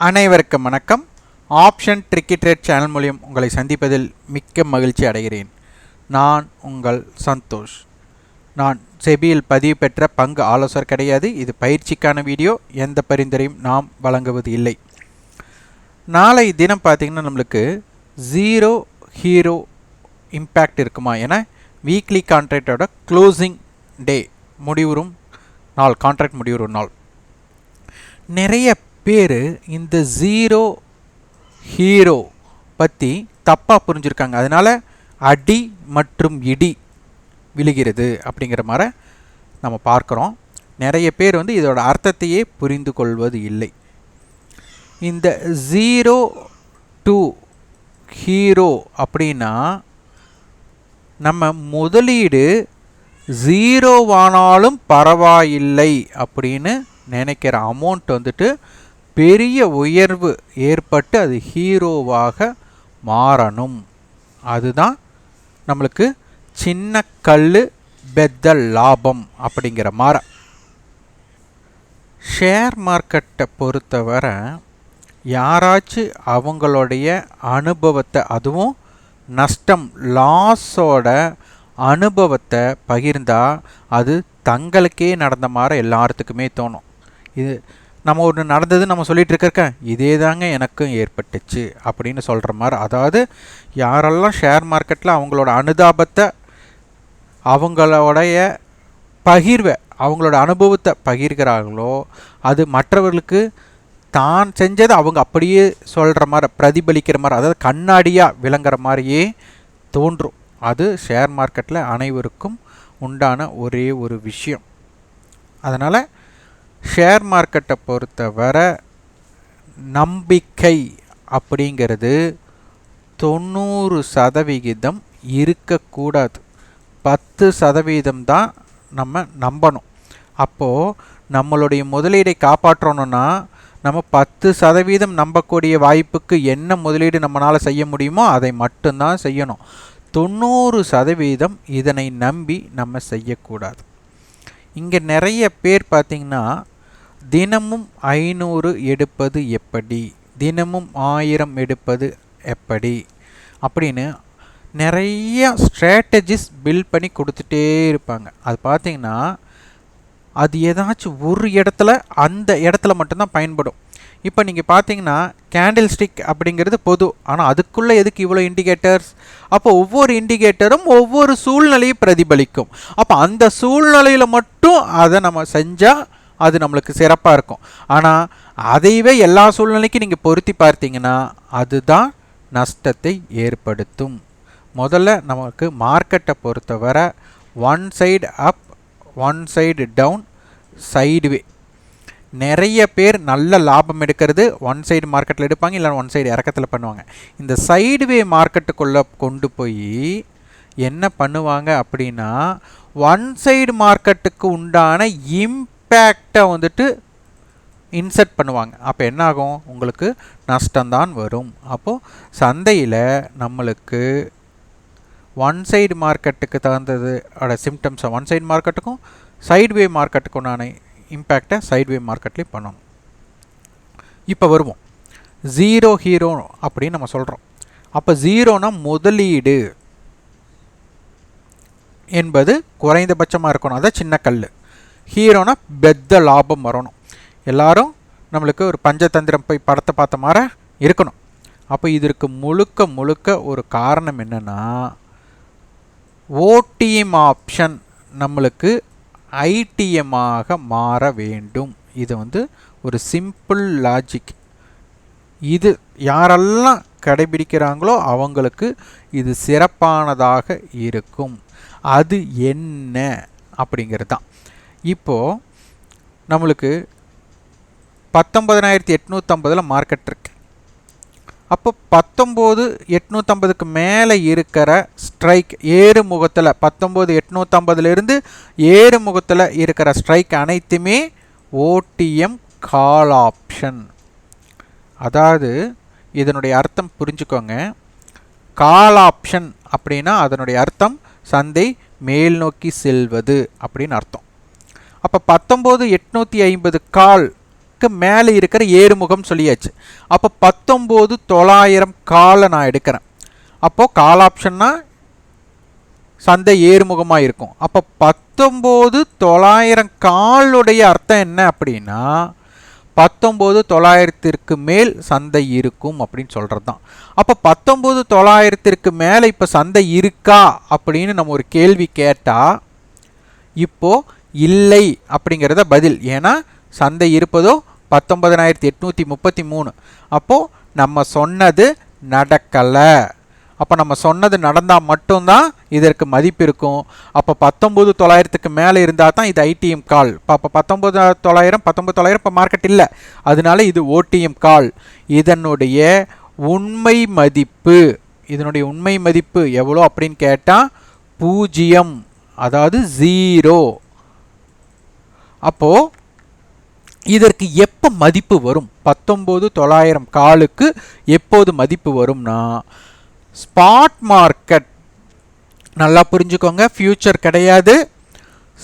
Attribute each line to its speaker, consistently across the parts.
Speaker 1: அனைவருக்கும் வணக்கம். Option tricky trade channel மூலம் உங்களை சந்திப்பதில் மிக்க மகிழ்ச்சி அடைகிறேன். நான் உங்கள் சந்தோஷ். நான் செபியில் பதிவு பெற்ற பங்கு ஆலோசகர் கிடையாது. இது பயிற்சிக்கான வீடியோ. எந்த பரிந்துரையும் நாம் வழங்குவது இல்லை. நாளை தினம் பார்த்திங்கன்னா நம்மளுக்கு ஜீரோ ஹீரோ இம்பேக்ட் இருக்குமா என வீக்லி கான்ட்ராக்டோட க்ளோசிங் டே முடிவுறும் நாள், கான்ட்ராக்ட் முடிவுறும் நாள். நிறைய பேர் இந்த ஜீரோ ஹீரோ பற்றி தப்பாக புரிஞ்சுருக்காங்க. அதனால் அடி மற்றும் இடி விழுகிறது அப்படிங்கிற மாதிரி நம்ம பார்க்குறோம். நிறைய பேர் இதோட அர்த்தத்தையே புரிந்து கொள்வது இல்லை. இந்த ஜீரோ டு ஹீரோ அப்படின்னா நம்ம முதலீடு ஜீரோவானாலும் பரவாயில்லை அப்படின்னு நினைக்கிற அமௌண்ட் பெரிய உயர்வு ஏற்பட்டு அது ஹீரோவாக மாறணும். அதுதான் நம்மளுக்கு சின்ன கல் பெத்த லாபம் அப்படிங்கிற மாதிரி. ஷேர் மார்க்கெட்டை பொறுத்தவரை யாராச்சும் அவங்களுடைய அனுபவத்தை, அதுவும் நஷ்டம் லாஸோட அனுபவத்தை பகிர்ந்தால் அது தங்களுக்கே நடந்த மாதிரி எல்லாத்துக்குமே தோணும். இது நம்ம ஒன்று நடந்தது நம்ம சொல்லிகிட்டு இருக்க இதே தாங்க எனக்கும் ஏற்பட்டுச்சு அப்படின்னு சொல்கிற மாதிரி. அதாவது யாரெல்லாம் ஷேர் மார்க்கெட்டில் அவங்களோட அனுதாபத்தை, அவங்களுடைய பகிர்வை, அவங்களோட அனுபவத்தை பகிர்கிறார்களோ அது மற்றவர்களுக்கு தான் செஞ்சதை அவங்க அப்படியே சொல்கிற மாதிரி, பிரதிபலிக்கிற மாதிரி, அதாவது கண்ணாடியாக விளங்குற மாதிரியே தோன்றும். அது ஷேர் மார்க்கெட்டில் அனைவருக்கும் உண்டான ஒரே ஒரு விஷயம். அதனால் ஷேர் மார்க்கெட்டை பொறுத்தவரை நம்பிக்கை அப்படிங்கிறது 90% இருக்கக்கூடாது. 10% தான் நம்ம நம்பணும். அப்போது நம்மளுடைய முதலீடை காப்பாற்றணும்னா நம்ம 10% நம்பக்கூடிய வாய்ப்புக்கு என்ன முதலீடு நம்மளால் செய்ய முடியுமோ அதை மட்டும்தான் செய்யணும். 90% இதனை நம்பி நம்ம செய்யக்கூடாது. இங்கே நிறைய பேர் பார்த்திங்கன்னா தினமும் 500 எடுப்பது எப்படி, தினமும் 1000 எடுப்பது எப்படி அப்படின்னு நிறைய ஸ்ட்ராட்டஜிஸ் பில்ட் பண்ணி கொடுத்துட்டே இருப்பாங்க. அது பார்த்திங்கன்னா அது ஏதாச்சும் ஒரு இடத்துல, அந்த இடத்துல மட்டும்தான் பயன்படும். இப்போ நீங்கள் பார்த்தீங்கன்னா கேண்டில் ஸ்டிக் அப்படிங்கிறது பொது, ஆனால் அதுக்குள்ளே எதுக்கு இவ்வளோ இண்டிகேட்டர்ஸ்? அப்போ ஒவ்வொரு இண்டிகேட்டரும் ஒவ்வொரு சூழ்நிலையை பிரதிபலிக்கும். அப்போ அந்த சூழ்நிலையில் மட்டும் அதை நம்ம செஞ்சால் அது நம்மளுக்கு சிறப்பாக இருக்கும். ஆனால் அதைவே எல்லா சூழ்நிலைக்கும் நீங்கள் பொருத்தி பார்த்தீங்கன்னா அதுதான் நஷ்டத்தை ஏற்படுத்தும். முதல்ல நமக்கு மார்க்கெட்டை பொறுத்தவரை one side up, one side down, sideway. நிறைய பேர் நல்ல லாபம் எடுக்கிறது ஒன் சைடு மார்க்கெட்டில் எடுப்பாங்க, இல்லை ஒன் சைடு இறக்கத்தில் பண்ணுவாங்க. இந்த சைடுவே மார்க்கெட்டுக்குள்ளே கொண்டு போய் என்ன பண்ணுவாங்க அப்படின்னா ஒன் சைடு மார்க்கெட்டுக்கு உண்டான இம்பேக்டை இன்செர்ட் பண்ணுவாங்க. அப்போ என்ன ஆகும்? உங்களுக்கு நஷ்டம்தான் வரும். அப்போது சந்தையில் நம்மளுக்கு ஒன் சைடு மார்க்கெட்டுக்கு தகுந்தது சிம்டம்ஸை ஒன் சைடு மார்க்கெட்டுக்கும் சைட்வே மார்க்கெட்டுக்கு உண்டான இம்பேக்டை சைட்வே மார்க்கெட்லேயும் பண்ணணும். இப்போ வருவோம் ஜீரோ ஹீரோ அப்படின்னு நம்ம சொல்கிறோம். அப்போ ஜீரோனா முதலீடு என்பது குறைந்தபட்சமாக இருக்கணும், அதான் சின்ன கல். ஹீரோனா பெத்த லாபம் வரணும். எல்லாரும் நம்மளுக்கு ஒரு பஞ்சதந்திரம் போய் படத்தை பார்த்த மாதிரி இருக்கணும். அப்போ இதற்கு முழுக்க முழுக்க ஒரு காரணம் என்னென்னா ஓடிஎம் ஆப்ஷன் நம்மளுக்கு ஐடிஎம்மாக மாற வேண்டும். இது ஒரு சிம்பிள் லாஜிக். இது யாரெல்லாம் கடைபிடிக்கிறாங்களோ அவங்களுக்கு இது சிறப்பானதாக இருக்கும். அது என்ன அப்படிங்கிறது தான். இப்போது நம்மளுக்கு 19,850 மார்க்கெட் இருக்கு. அப்போ 19,850க்கு மேலே இருக்கிற ஸ்ட்ரைக் ஏறுமுகத்தில், 19,850லேருந்து ஏறுமுகத்தில் இருக்கிற ஸ்ட்ரைக் அனைத்துமே ஓடிஎம் கால் ஆப்ஷன். அதாவது இதனுடைய அர்த்தம் புரிஞ்சுக்கோங்க. கால் ஆப்ஷன் அப்படின்னா அதனுடைய அர்த்தம் சந்தை மேல் நோக்கி செல்வது அப்படின்னு அர்த்தம். அப்போ 19,850 கால் தொள்ளாயிரத்துக்கு மேலே இருக்கிற ஏறுமுகம் சொல்லியாச்சு. அப்போ 19,900 காலை நான் எடுக்கிறேன். அப்போது கால் ஆப்ஷன்னா சந்தை ஏறுமுகமாக இருக்கும். அப்போ 19,900 காலுடைய அர்த்தம் என்ன அப்படின்னா 19,900க்கு மேல் சந்தை இருக்கும் அப்படின்னு சொல்கிறது தான். அப்போ 19,900க்கு மேலே இப்போ சந்தை இருக்கா அப்படின்னு நம்ம ஒரு கேள்வி கேட்டால் இப்போது இல்லை அப்படிங்கிறத பதில். ஏன்னா சந்தை இருப்பதோ 19,833. அப்போது நம்ம சொன்னது நடக்கலை. அப்போ நம்ம சொன்னது நடந்தால் மட்டும்தான் இதற்கு மதிப்பு இருக்கும். அப்போ 19,900க்கு மேலே இருந்தால் தான் இது ஐடிஎம் கால். அப்போ 19,900 இப்போ மார்க்கெட் இல்லை, அதனால இது ஓடிஎம் கால். இதனுடைய உண்மை மதிப்பு எவ்வளோ அப்படின்னு கேட்டால் 0, அதாவது 0. அப்போது இதற்கு எப்போ மதிப்பு வரும்? 19,900 காலுக்கு எப்போது மதிப்பு வரும்னா ஸ்பாட் மார்க்கெட், நல்லா புரிஞ்சுக்கோங்க, ஃபியூச்சர் கிடையாது.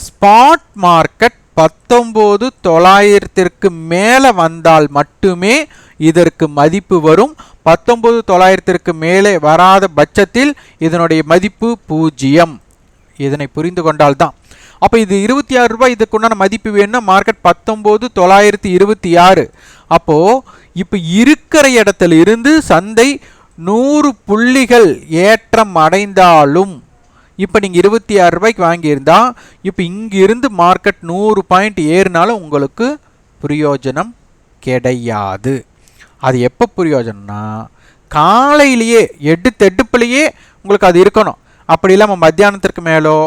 Speaker 1: ஸ்பாட் மார்க்கெட் 19,900க்கு மேலே வந்தால் மட்டுமே இதற்கு மதிப்பு வரும். 19,900க்கு மேலே வராத பட்சத்தில் இதனுடைய மதிப்பு 0. இதனை புரிந்து கொண்டால்தான். அப்போ இது 26 ரூபாய், இதுக்குண்டான மதிப்பு வேணும்னா மார்க்கெட் 19,926. அப்போது இப்போ இருக்கிற இடத்துல இருந்து சந்தை 100 புள்ளிகள் ஏற்றம் அடைந்தாலும், இப்போ நீங்கள் 26 ரூபாய்க்கு வாங்கியிருந்தா இப்போ இங்கிருந்து மார்க்கெட் 100 பாயிண்ட் ஏறினாலும் உங்களுக்கு பிரயோஜனம் கிடையாது. அது எப்போ பிரயோஜனம்னா காலையிலேயே எடுப்பிலேயே உங்களுக்கு அது இருக்கணும். அப்படி இல்லாமல் மத்தியானத்திற்கு மேலோ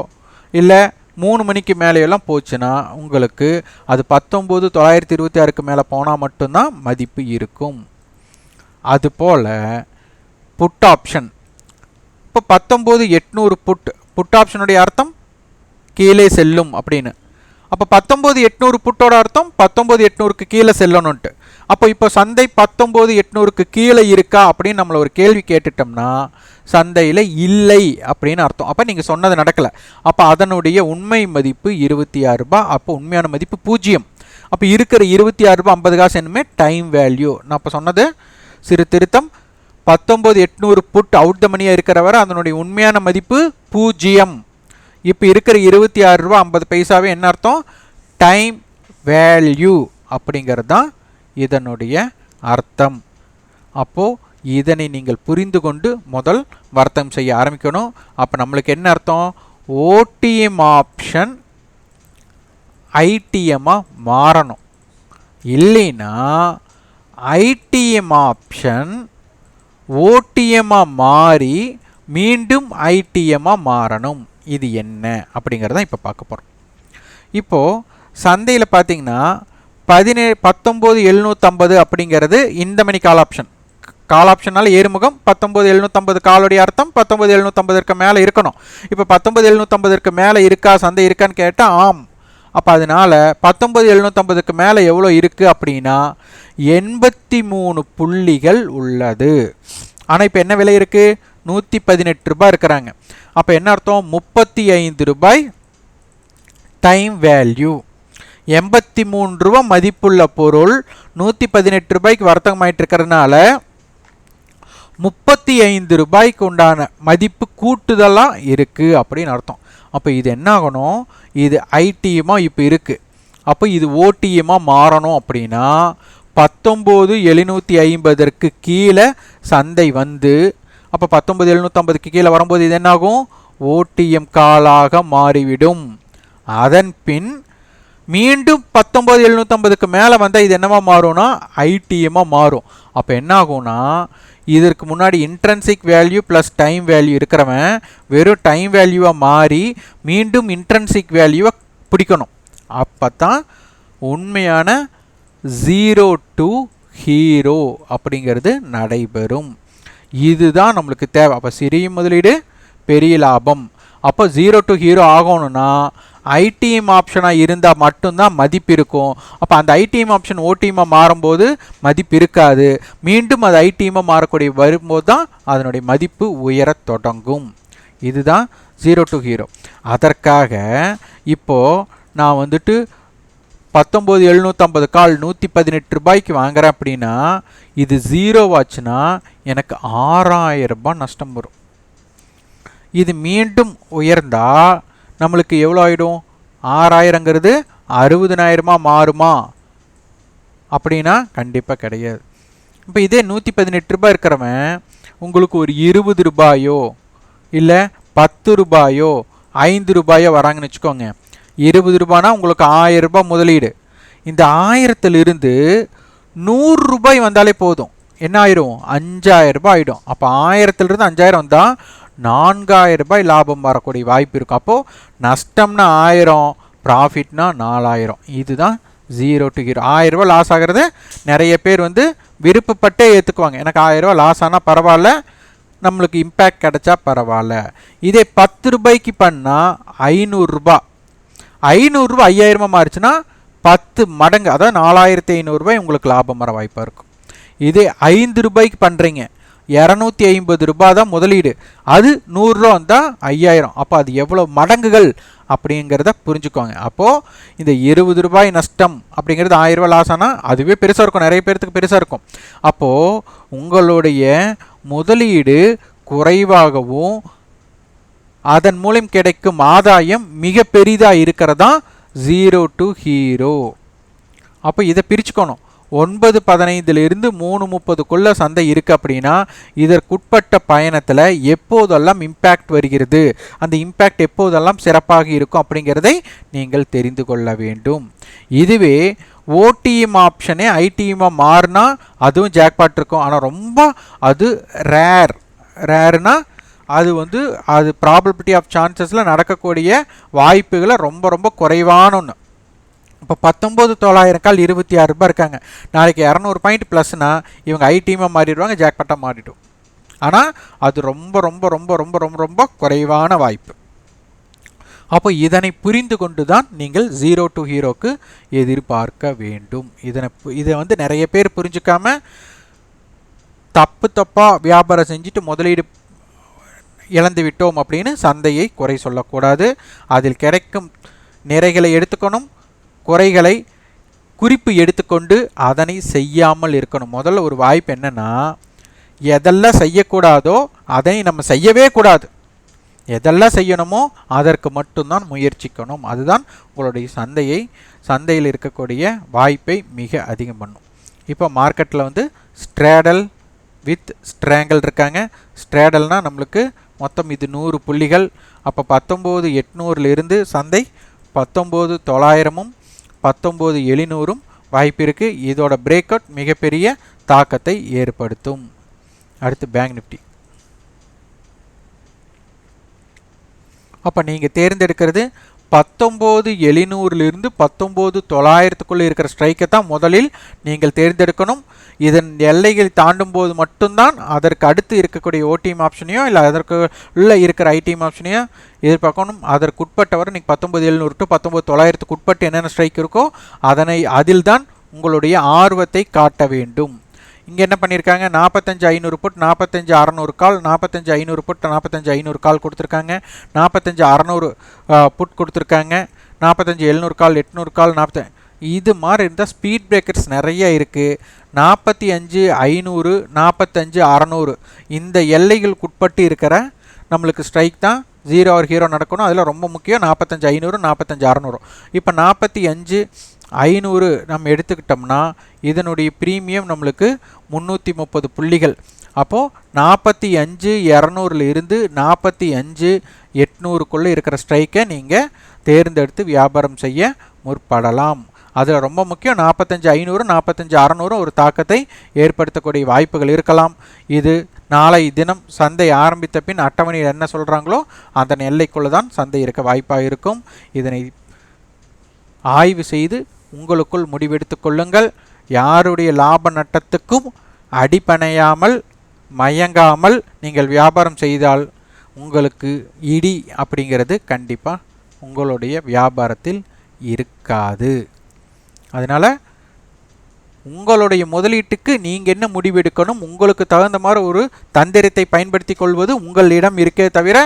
Speaker 1: இல்லை 3 மணிக்கு மேலேயெல்லாம் போச்சுன்னா உங்களுக்கு அது 19,926க்கு மேலே போனால் மட்டும்தான் மதிப்பு இருக்கும். அதுபோல் புட் ஆப்ஷன், இப்போ 19,800 புட் ஆப்ஷனுடைய அர்த்தம் கீழே செல்லும் அப்படின்னு. அப்போ 19,800 புட்டோட அர்த்தம் 19,800க்கு கீழே செல்லணுன்ட்டு. அப்போ இப்போ சந்தை 19,800க்கு கீழே இருக்கா அப்படின்னு நம்மளை ஒரு கேள்வி கேட்டுட்டோம்னா சந்தையில் இல்லை அப்படின்னு அர்த்தம். அப்போ நீங்கள் சொன்னது நடக்கலை. அப்போ அதனுடைய உண்மை மதிப்பு 26 ரூபாய். அப்போ உண்மையான மதிப்பு 0. அப்போ இருக்கிற 26 ரூபாய் 50 காசு என்னமே டைம் வேல்யூ. நான் இப்போ சொன்னது சிறு திருத்தம். 19,800 புட் அவுட் த மணியாக இருக்கிற வரை அதனுடைய உண்மையான மதிப்பு 0. இப்போ இருக்கிற 26 ரூபாய் 50 பைசாவே என்ன அர்த்தம்? டைம் வேல்யூ அப்படிங்கிறது தான் இதனுடைய அர்த்தம். அப்போது இதனை நீங்கள் புரிந்து கொண்டு முதல் வர்த்தகம் செய்ய ஆரம்பிக்கணும். அப்போ நம்மளுக்கு என்ன அர்த்தம்? ஓடிஎம் ஆப்ஷன் ஐடிஎம்மாக மாறணும். இல்லைன்னா ஐடிஎம் ஆப்ஷன் ஓடிஎம்மாக மாறி மீண்டும் ஐடிஎம்மாக மாறணும். இது என்ன அப்படிங்கிறத இப்போ பார்க்க போகிறோம். இப்போது சந்தையில் பார்த்தீங்கன்னா 19,750 அப்படிங்கிறது இந்த மணி கால் ஆப்ஷன். கால் ஆப்ஷனால் ஏறுமுகம். 19,750 காலுடைய அர்த்தம் 19,750க்கு மேலே இருக்கணும். இப்போ 19,750க்கு மேலே இருக்கா சந்தை இருக்கான்னு கேட்டால் ஆம். அப்போ அதனால் 19,750க்கு மேலே எவ்வளோ இருக்குது அப்படின்னா 83 புள்ளிகள் உள்ளது. ஆனால் இப்போ என்ன விலை இருக்குது? 118 ரூபாய் இருக்கிறாங்க. அப்போ என்ன அர்த்தம்? 35 ரூபாய் டைம் வேல்யூ. 83 ரூபாய் மதிப்புள்ள பொருள் 118 ரூபாய்க்கு வர்த்தகமாயிட்டு இருக்கிறதுனால 35 ரூபாய்க்கு உண்டான மதிப்பு கூட்டுதலாக இருக்குது அப்படின்னு அர்த்தம். அப்போ இது என்ன ஆகணும்? இது ஐடிஎம்மாக இப்போ இருக்குது. அப்போ இது ஓடிஎம்மாக மாறணும் அப்படின்னா 19,750க்கு கீழே சந்தை வந்து, அப்போ 19,750க்கு கீழே வரும்போது இது என்னாகும்? ஓடிஎம் காலாக மாறிவிடும். அதன் பின் மீண்டும் 19,750க்கு மேலே வந்தால் இது என்னவா மாறும்னா ஐடிஎம்மாக மாறும். அப்போ என்ன ஆகும்னா இதற்கு முன்னாடி intrinsic value plus time value இருக்கிறவன் வெறும் டைம் வேல்யூவாக மாறி மீண்டும் இன்ட்ரென்சிக் வேல்யூவை பிடிக்கணும். அப்போ தான் உண்மையான 0 to ஹீரோ அப்படிங்கிறது நடைபெறும். இதுதான் நம்மளுக்கு தேவை. அப்போ சிறிய முதலீடு பெரிய லாபம். அப்போ 0 to ஹீரோ ஆகணும்னா ஐடிஎம் ஆப்ஷனாக இருந்தால் மட்டும்தான் மதிப்பு இருக்கும். அப்போ அந்த ஐடிஎம் ஆப்ஷன் ஓடிஎம்மாக மாறும்போது மதிப்பு இருக்காது. மீண்டும் அது ஐடிஎம்மாக மாறக்கூடிய வரும்போது தான் அதனுடைய மதிப்பு உயரத் தொடங்கும். இதுதான் 0 to ஹீரோ. அதற்காக இப்போது நான் வந்துட்டு 19,750 கால் 118 ரூபாய்க்கு வாங்குறேன் அப்படின்னா இது 0 ஆச்சுன்னா எனக்கு 6,000 ரூபாய் நஷ்டம் வரும். இது மீண்டும் உயர்ந்தா நம்மளுக்கு எவ்வளோ ஆகிடும்? 6,000ங்கிறது 60,000 மாறுமா அப்படின்னா கண்டிப்பாக கிடையாது. இப்போ இதே 118 ரூபாய் இருக்கிறவன் உங்களுக்கு ஒரு 20 ரூபாயோ இல்லை 10 ரூபாயோ 5 ரூபாயோ வராங்கன்னு வச்சுக்கோங்க. 20 ரூபானா உங்களுக்கு 1000 ரூபாய் முதலீடு. இந்த 1000லிருந்து 100 ரூபாய் வந்தாலே போதும். என்ன ஆயிரும்? 5,000 ரூபாய் ஆகிடும். அப்போ 1000லிருந்து 5,000 வந்தால் 4,000 ரூபாய் லாபம் வரக்கூடிய வாய்ப்பு இருக்கும். அப்போது நஷ்டம்னா 1000, ப்ராஃபிட்னா 4,000. இதுதான் 0 to ஹீரோ. 1000 ரூபாய் லாஸ் ஆகிறது நிறைய பேர் விருப்பப்பட்டே ஏற்றுக்குவாங்க. எனக்கு 1000 ரூபாய் லாஸ் ஆனால் பரவாயில்ல, நம்மளுக்கு இம்பேக்ட் கிடைச்சா பரவாயில்ல. இதே 10 ரூபாய்க்கு பண்ணால் 500 ரூபாய் 500 ரூபாய் 5000 மாறிச்சுன்னா 10 மடங்கு, அதாவது 4,500 ரூபாய் உங்களுக்கு லாபம் வர வாய்ப்பாக இருக்கும். இதே 5 ரூபாய்க்கு பண்ணுறீங்க, 250 ரூபாய் தான் முதலீடு, அது 100 ரூபா வந்தால் 5000. அப்போ அது எவ்வளோ மடங்குகள் அப்படிங்கிறத புரிஞ்சுக்கோங்க. அப்போது இந்த 20 ரூபாய் நஷ்டம் அப்படிங்கிறது 1000 ரூபாய் லாஸ் ஆனால் அதுவே பெருசாக இருக்கும், நிறைய பேர்த்துக்கு பெருசாக இருக்கும். அப்போது உங்களுடைய முதலீடு குறைவாகவும் அதன் மூலம் கிடைக்கும் ஆதாயம் மிக பெரிதாக இருக்கிறதா 0 to ஹீரோ. அப்போ இதை பிரிச்சுக்கணும். 9:15 3:30 சந்தை இருக்குது அப்படின்னா இதற்குட்பட்ட பயணத்தில் எப்போதெல்லாம் இம்பேக்ட் வருகிறது, அந்த இம்பேக்ட் எப்போதெல்லாம் சிறப்பாக இருக்கும் அப்படிங்கிறதை நீங்கள் தெரிந்து கொள்ள வேண்டும். இதுவே ஓடிஎம் ஆப்ஷனே ஐடிஎம்மாக மாறினா அதுவும் ஜாக்பாட் இருக்கும். ஆனால் ரொம்ப அது ரேர்னா அது அது ப்ராபபிலிட்டி ஆஃப் சான்சஸில் நடக்கக்கூடிய வாய்ப்புகளை ரொம்ப ரொம்ப குறைவான ஒன்று. இப்போ 19,900 கால் 26 ரூபாய் இருக்காங்க. நாளைக்கு 200 பாயிண்ட் ப்ளஸ்னா இவங்க ஐடிஎம்மாக மாறிடுவாங்க, ஜாக்பாட்டாக மாறிடும். ஆனால் அது ரொம்ப ரொம்ப ரொம்ப ரொம்ப ரொம்ப ரொம்ப குறைவான வாய்ப்பு. அப்போ இதனை புரிந்து கொண்டு தான் நீங்கள் 0 to ஹீரோக்கு எதிர்பார்க்க வேண்டும். இதை நிறைய பேர் புரிஞ்சுக்காம தப்பாக வியாபாரம் செஞ்சுட்டு முதலீடு இழந்து விட்டோம் அப்படின்னு சந்தையை குறை சொல்லக்கூடாது. அதில் கிடைக்கும் நிறைகளை எடுத்துக்கணும், குறைகளை குறிப்பு எடுத்துக்கொண்டு அதனை செய்யாமல் இருக்கணும். முதல்ல ஒரு வாய்ப்பு என்னென்னா, எதெல்லாம் செய்யக்கூடாதோ அதை நம்ம செய்யவே கூடாது, எதெல்லாம் செய்யணுமோ அதற்கு மட்டும்தான் முயற்சிக்கணும். அதுதான் உங்களுடைய சந்தையில் இருக்கக்கூடிய வாய்ப்பை மிக அதிகம் பண்ணும். இப்போ மார்க்கெட்டில் ஸ்ட்ரேடல் வித் ஸ்ட்ராங்கல் இருக்காங்க. ஸ்ட்ரேடல்னால் நம்மளுக்கு மொத்தம் இது 100 புள்ளிகள். அப்போ 19,800 சந்தை 19,900 19,700 வாய்ப்பு இருக்குது. இதோட பிரேக் அவுட் மிகப்பெரிய தாக்கத்தை ஏற்படுத்தும். அடுத்து பேங்க் நிஃப்டி. அப்போ நீங்கள் தேர்ந்தெடுக்கிறது 19,700 19,900 இருக்கிற ஸ்ட்ரைக்கை தான் முதலில் நீங்கள் தேர்ந்தெடுக்கணும். இதன் எல்லைகள் தாண்டும் போது மட்டும்தான் அதற்கு அடுத்து இருக்கக்கூடிய ஓடிஎம் ஆப்ஷனையோ இல்லை அதற்கு உள்ள இருக்கிற ஐடிஎம் ஆப்ஷனையோ எதிர்பார்க்கணும். அதற்குட்பட்டவரை நீங்கள் 19,700 to 19,900 உட்பட்டு என்னென்ன ஸ்ட்ரைக் இருக்கோ அதில் தான் உங்களுடைய ஆர்வத்தை காட்ட வேண்டும். இங்கே என்ன பண்ணியிருக்காங்க, 45,500 புட் 45,600 கால் 45,500 புட் 45,500 கால் கொடுத்துருக்காங்க. 45,600 புட் கொடுத்துருக்காங்க. 45,700 கால் 800 கால் 40. இது மாதிரி இருந்தால் ஸ்பீட் பிரேக்கர்ஸ் நிறைய இருக்குது. 45,500 45,600 இந்த எல்லைகளுக்குட்பட்டு இருக்கிற நம்மளுக்கு ஸ்ட்ரைக் தான் 0 or ஹீரோ நடக்கணும். அதில் ரொம்ப முக்கியம் 45,500 45,600. இப்போ 45,500 நம்ம எடுத்துக்கிட்டோம்னா இதனுடைய ப்ரீமியம் நம்மளுக்கு 330 புள்ளிகள். அப்போது 45,200 45,800 இருக்கிற ஸ்ட்ரைக்கை நீங்கள் தேர்ந்தெடுத்து வியாபாரம் செய்ய முற்படலாம். அதில் ரொம்ப முக்கியம் 45,500 45,600 ஒரு தாக்கத்தை ஏற்படுத்தக்கூடிய வாய்ப்புகள் இருக்கலாம். இது நாளை தினம் சந்தை ஆரம்பித்த பின் அட்டவணையில் என்ன சொல்கிறாங்களோ அதன் எல்லைக்குள்ளே தான் சந்தை இருக்க வாய்ப்பாக இருக்கும். இதனை ஆய்வு செய்து உங்களுக்குள் முடிவெடுத்து கொள்ளுங்கள். யாருடைய லாப நட்டத்துக்கும் அடிபணையாமல் மயங்காமல் நீங்கள் வியாபாரம் செய்தால் உங்களுக்கு இடி அப்படிங்கிறது கண்டிப்பாக உங்களுடைய வியாபாரத்தில் இருக்காது. அதனால் உங்களுடைய முதலீட்டுக்கு நீங்கள் என்ன முடிவெடுக்கணும், உங்களுக்கு தகுந்த மாதிரி ஒரு தந்திரத்தை பயன்படுத்தி கொள்வது உங்களிடம் இருக்கே தவிர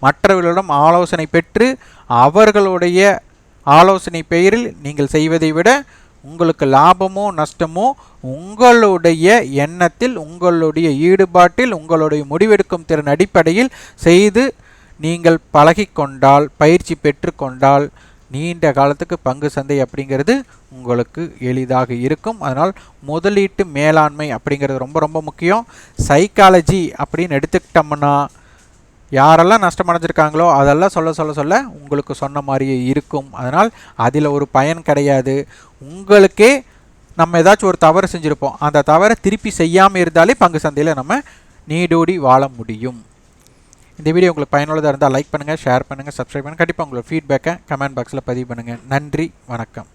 Speaker 1: மற்றவர்களிடம் ஆலோசனை பெற்று அவர்களுடைய ஆலோசனை பெயரில் நீங்கள் செய்வதை விட உங்களுக்கு லாபமோ நஷ்டமோ உங்களுடைய எண்ணத்தில், உங்களுடைய ஈடுபாட்டில், உங்களுடைய முடிவெடுக்கும் திறன் அடிப்படையில் செய்து நீங்கள் பழகிக்கொண்டால், பயிற்சி பெற்றுக்கொண்டால் நீண்ட காலத்துக்கு பங்கு சந்தை அப்படிங்கிறது உங்களுக்கு எளிதாக இருக்கும். அதனால் முதலீட்டு மேலாண்மை அப்படிங்கிறது ரொம்ப ரொம்ப முக்கியம். சைக்காலஜி அப்படின்னு எடுத்துக்கிட்டோம்னா யாரெல்லாம் நஷ்டமடைஞ்சிருக்காங்களோ அதெல்லாம் சொல்ல உங்களுக்கு சொன்ன மாதிரியே இருக்கும். அதனால் அதில் ஒரு பயன் கிடையாது. உங்களுக்கே நம்ம ஏதாச்சும் ஒரு தவறு செஞ்சுருப்போம், அந்த தவறை திருப்பி செய்யாமல் இருந்தாலே பங்கு சந்தையில் நம்ம நீடோடி வாழ முடியும். இந்த வீடியோ உங்களுக்கு பயனுள்ளதாக இருந்தால் லைக் பண்ணுங்கள், ஷேர் பண்ணுங்கள், சப்ஸ்கிரைப் பண்ணுங்கள். கண்டிப்பாக உங்களோட ஃபீட்பேக்கை கமெண்ட் பாக்ஸில் பதிவு பண்ணுங்கள். நன்றி, வணக்கம்.